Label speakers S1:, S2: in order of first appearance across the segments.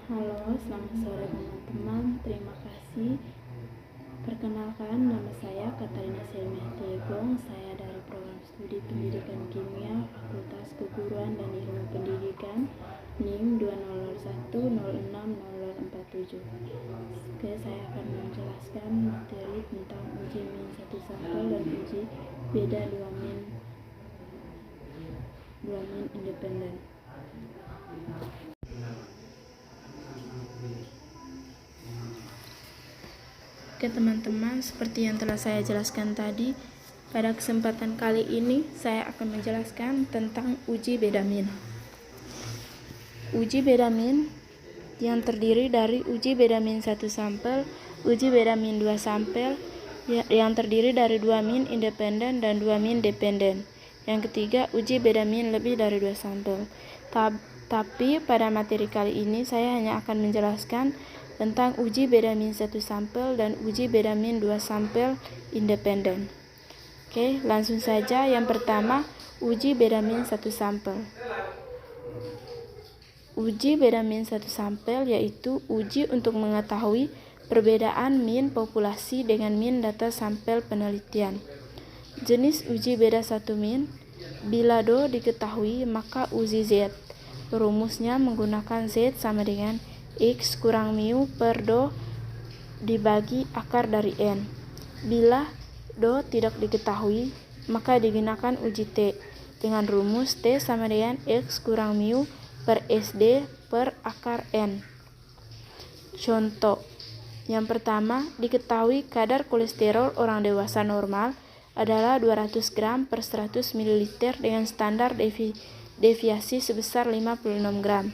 S1: Halo, selamat sore teman-teman. Terima kasih. Perkenalkan, nama saya Katarina Selmiati Egong. Saya dari program studi Pendidikan Kimia, Fakultas Keguruan dan Ilmu Pendidikan, NIM 20106047. Oke, saya akan menjelaskan materi tentang uji min 1 sampel dan uji beda 2 min independen. Oke teman-teman, seperti yang telah saya jelaskan tadi, pada kesempatan kali ini saya akan menjelaskan tentang uji beda min. Uji beda min yang terdiri dari uji beda min 1 sampel, uji beda min 2 sampel, yang terdiri dari 2 min independen dan 2 min dependen. Yang ketiga, uji beda min lebih dari 2 sampel. Tapi pada materi kali ini saya hanya akan menjelaskan tentang uji beda min 1 sampel dan uji beda min 2 sampel independen. Oke, langsung saja. Yang pertama, uji beda min 1 sampel. Uji beda min 1 sampel yaitu uji untuk mengetahui perbedaan min populasi dengan min data sampel penelitian. Jenis uji beda 1 min, bila Do diketahui maka uji Z. Rumusnya menggunakan Z sama dengan X kurang mu per Do dibagi akar dari N. Bila Do tidak diketahui, maka digunakan uji T dengan rumus T sama dengan X kurang mu per SD per akar N. Contoh, yang pertama, diketahui kadar kolesterol orang dewasa normal adalah 200 gram per 100 ml dengan standar deviasi sebesar 56 gram.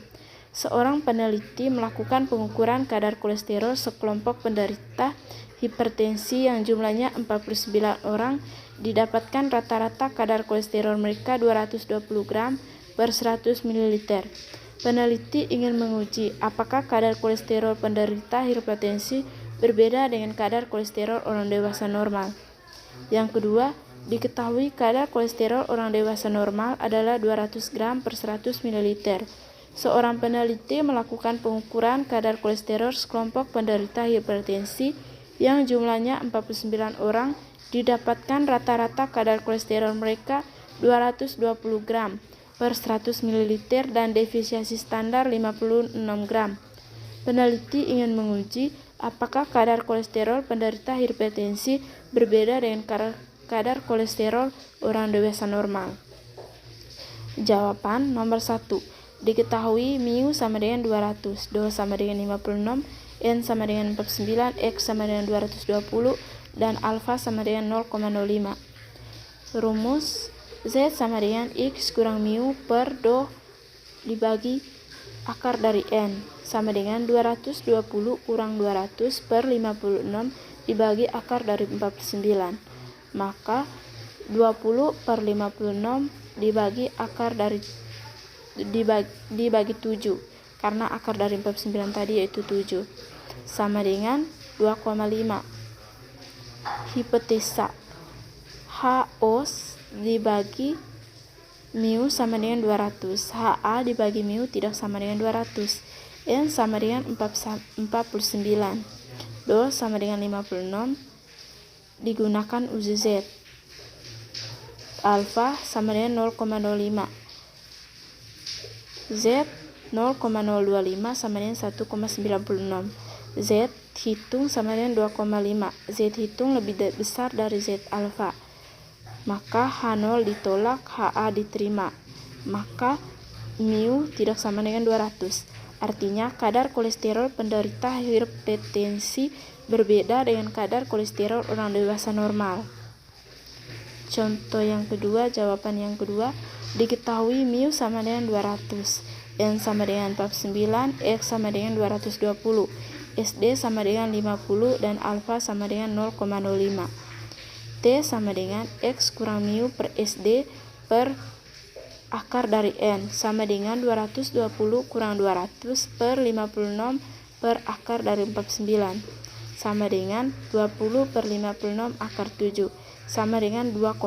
S1: Seorang peneliti melakukan pengukuran kadar kolesterol sekelompok penderita hipertensi yang jumlahnya 49 orang, didapatkan rata-rata kadar kolesterol mereka 220 gram per 100 ml. Peneliti ingin menguji apakah kadar kolesterol penderita hipertensi berbeda dengan kadar kolesterol orang dewasa normal. Yang kedua, diketahui kadar kolesterol orang dewasa normal adalah 200 gram per 100 ml. Seorang peneliti melakukan pengukuran kadar kolesterol sekelompok penderita hipertensi yang jumlahnya 49 orang, didapatkan rata-rata kadar kolesterol mereka 220 gram per 100 ml dan deviasi standar 56 gram. Peneliti ingin menguji apakah kadar kolesterol penderita hipertensi berbeda dengan kadar kolesterol orang dewasa normal. Jawaban nomor 1. Diketahui mu sama dengan 200, Do sama dengan 56, N sama dengan 49, X sama dengan 220, dan alfa sama dengan 0,05. Rumus Z sama dengan X kurang mu per Do dibagi akar dari N sama dengan 220 kurang 200 per 56 dibagi akar dari 49. Maka 20 per 56 dibagi akar dari dibagi 7 karena akar dari 49 tadi yaitu 7 sama dengan 2,5. Hipotesa HO dibagi mu sama dengan 200, HA dibagi mu tidak sama dengan 200, N sama dengan 49, Do sama dengan 56, digunakan uji Z. Alfa sama dengan 0,05, Z 0,025 sama dengan 1,96, Z hitung sama dengan 2,5, Z hitung lebih besar dari Z alfa, maka H0 ditolak, HA diterima, maka mu tidak sama dengan 200. Artinya kadar kolesterol penderita hipertensi berbeda dengan kadar kolesterol orang dewasa normal. Contoh yang kedua, jawaban yang kedua, diketahui mu sama dengan 200, N sama dengan 49, X sama dengan 220, SD sama dengan 50, dan alfa sama dengan 0,05. T sama dengan X kurang mu per SD per akar dari N sama dengan 220 kurang 200 per 56 per akar dari 49 sama dengan 20 per 56 akar 7 sama dengan 2,5.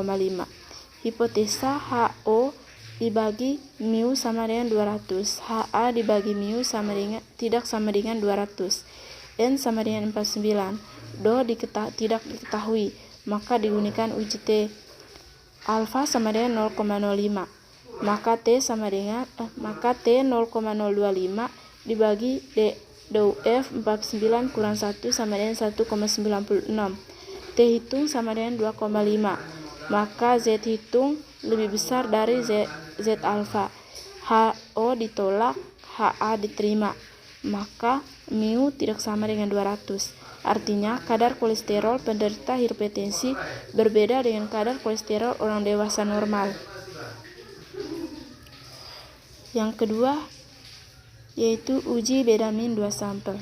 S1: Hipotesa HO dibagi mu sama dengan 200. HA dibagi mu tidak sama dengan 200. N sama dengan 49. Do tidak diketahui, maka digunakan uji T. Alfa sama dengan 0,05. Maka T 0,025 dibagi DUF 49 kurang 1 sama dengan 1,96. T hitung sama dengan 2,5. Maka Z hitung lebih besar dari Z alfa. HO ditolak, HA diterima. Maka mu tidak sama dengan 200. Artinya kadar kolesterol penderita hipertensi berbeda dengan kadar kolesterol orang dewasa normal. Yang kedua yaitu uji beda min 2 sampel.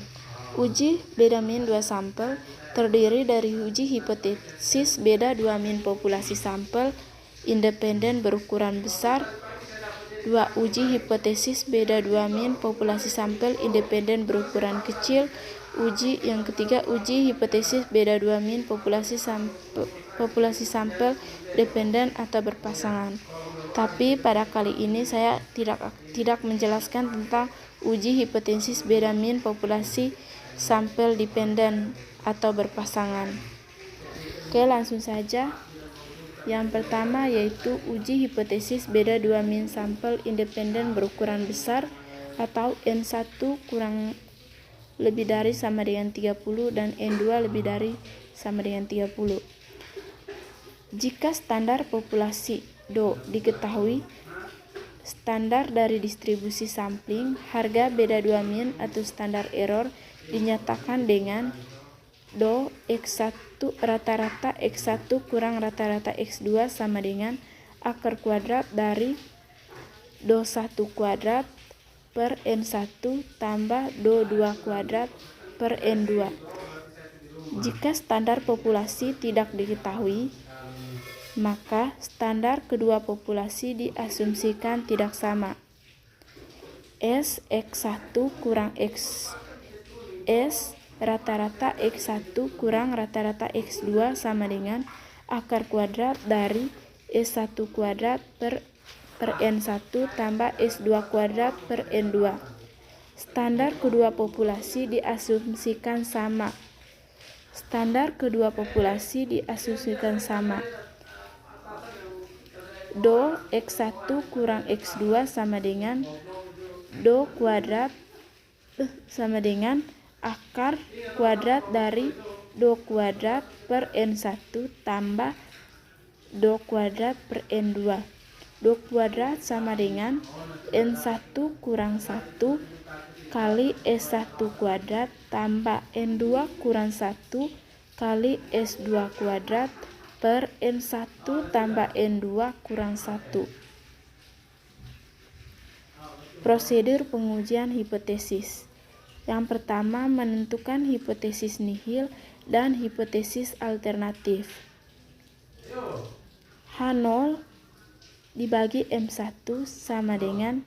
S1: Uji beda min 2 sampel terdiri dari uji hipotesis beda 2 min populasi sampel independen berukuran besar. 2. Uji hipotesis beda 2 min populasi sampel independen berukuran kecil. Yang ketiga, uji hipotesis beda 2 min populasi sampel dependen atau berpasangan. Tapi pada kali ini saya tidak menjelaskan tentang uji hipotesis beda min populasi sampel dependen atau berpasangan. Oke, langsung saja. Yang pertama yaitu uji hipotesis beda 2 min sampel independen berukuran besar atau N1 kurang lebih dari sama dengan 30 dan N2 lebih dari sama dengan 30. Jika standar populasi DO diketahui, standar dari distribusi sampling, harga beda 2 min atau standar error dinyatakan dengan DO X1 rata-rata X1 kurang rata-rata X2 sama dengan akar kuadrat dari DO 1 kuadrat per N1 tambah DO 2 kuadrat per N2. Jika standar populasi tidak diketahui, maka standar kedua populasi diasumsikan tidak sama. S X1 kurang X rata-rata X1 kurang rata-rata X2 sama dengan akar kuadrat dari S1 kuadrat per N1 tambah S2 kuadrat per N2. Standar kedua populasi diasumsikan sama. DO X1 kurang X2 sama dengan DO kuadrat sama dengan akar kuadrat dari DO kuadrat per N1 tambah DO kuadrat per N2. DO kuadrat sama dengan N1 kurang 1 kali S1 kuadrat tambah N2 kurang 1 kali S2 kuadrat per N1 tambah N2 kurang 1. Prosedur pengujian hipotesis. Yang pertama, menentukan hipotesis nihil dan hipotesis alternatif. H0 dibagi M1 sama dengan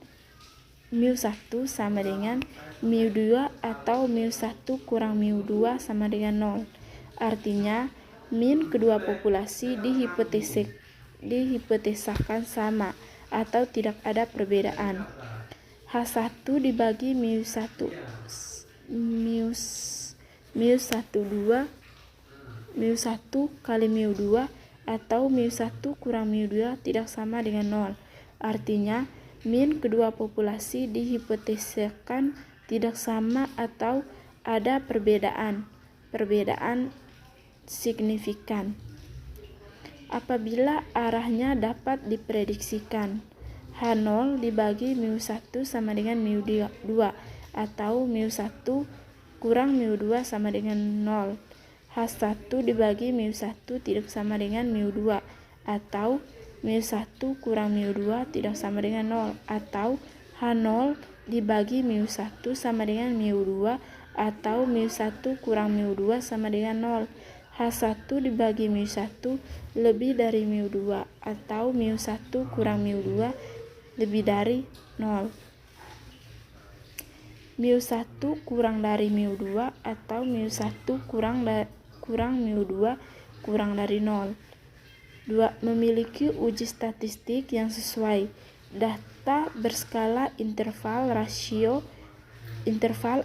S1: mu1 sama dengan mu2 atau mu1 kurang mu2 sama dengan 0. Artinya, min kedua populasi dihipotesakan sama atau tidak ada perbedaan. H1 dibagi mu1 kali mu2 atau mu1 kurang mu2 tidak sama dengan 0. Artinya, min kedua populasi dihipotesakan tidak sama atau ada perbedaan signifikan. Apabila arahnya dapat diprediksikan, H0 dibagi mu1 sama dengan mu2 atau mu1 kurang mu2 sama dengan 0. H1 dibagi mu1 tidak sama dengan mu2 atau mu1 kurang mu2 tidak sama dengan 0 atau H0 dibagi mu1 sama dengan mu2 atau mu1 kurang mu2 sama dengan 0. H1 dibagi mu1 lebih dari mu2 atau mu1 kurang mu2 lebih dari 0. mu1 kurang dari mu2 atau mu1 kurang mu2 kurang dari 0. 2. Memiliki uji statistik yang sesuai. data berskala interval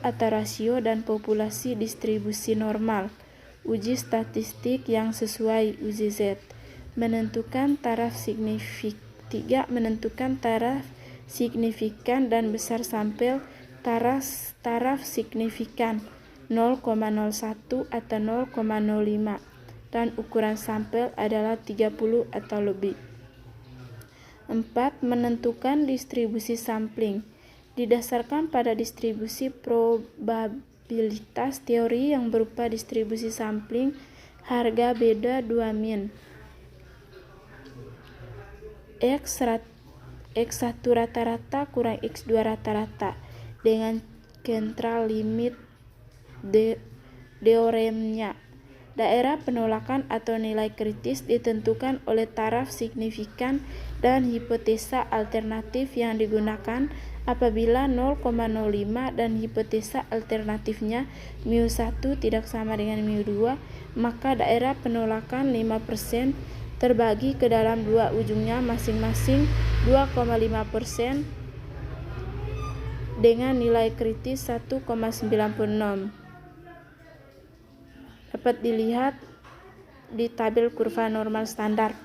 S1: atau rasio dan populasi distribusi normal. Uji statistik yang sesuai uji Z. Menentukan taraf signifikan dan besar sampel. Taraf signifikan 0,01 atau 0,05 dan ukuran sampel adalah 30 atau lebih. 4. Menentukan distribusi sampling. Didasarkan pada distribusi probabilitas teori yang berupa distribusi sampling, harga beda 2 min. X1 rata-rata kurang X2 rata-rata dengan central limit teoremnya. Daerah penolakan atau nilai kritis ditentukan oleh taraf signifikan dan hipotesa alternatif yang digunakan. Apabila 0,05 dan hipotesa alternatifnya μ1 tidak sama dengan μ2, maka daerah penolakan 5% terbagi ke dalam dua ujungnya masing-masing 2,5% dengan nilai kritis 1,96. Dapat dilihat di tabel kurva normal standar.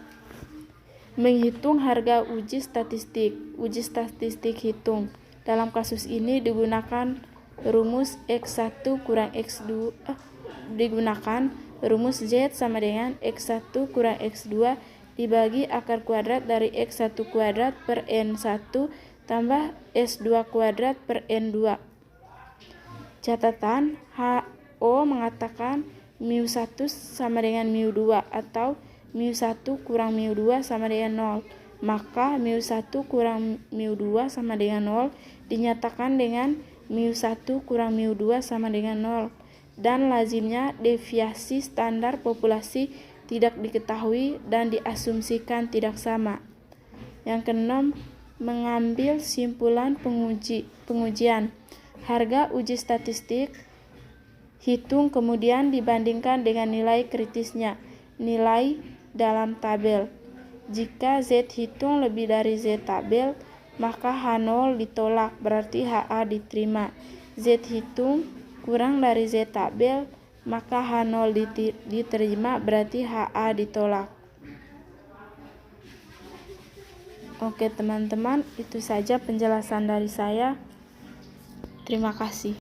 S1: Menghitung harga uji statistik. Uji statistik hitung. Dalam kasus ini digunakan rumus X1 kurang X2 digunakan rumus Z sama dengan X1 kurang X2 dibagi akar kuadrat dari X1 kuadrat per N1 tambah S2 kuadrat per N2. Catatan, HO mengatakan μ1 sama dengan μ2 atau μ1 kurang μ2 sama dengan 0. Maka μ1 kurang μ2 sama dengan 0 dinyatakan dengan μ1 kurang μ2 sama dengan 0. Dan lazimnya deviasi standar populasi tidak diketahui dan diasumsikan tidak sama. Yang keenam, mengambil simpulan pengujian. Harga uji statistik hitung kemudian dibandingkan dengan nilai kritisnya, nilai dalam tabel. Jika Z hitung lebih dari Z tabel, maka H0 ditolak, berarti HA diterima. Z hitung kurang dari Z tabel, maka H0 diterima, berarti HA ditolak. Oke teman-teman, itu saja penjelasan dari saya. Terima kasih.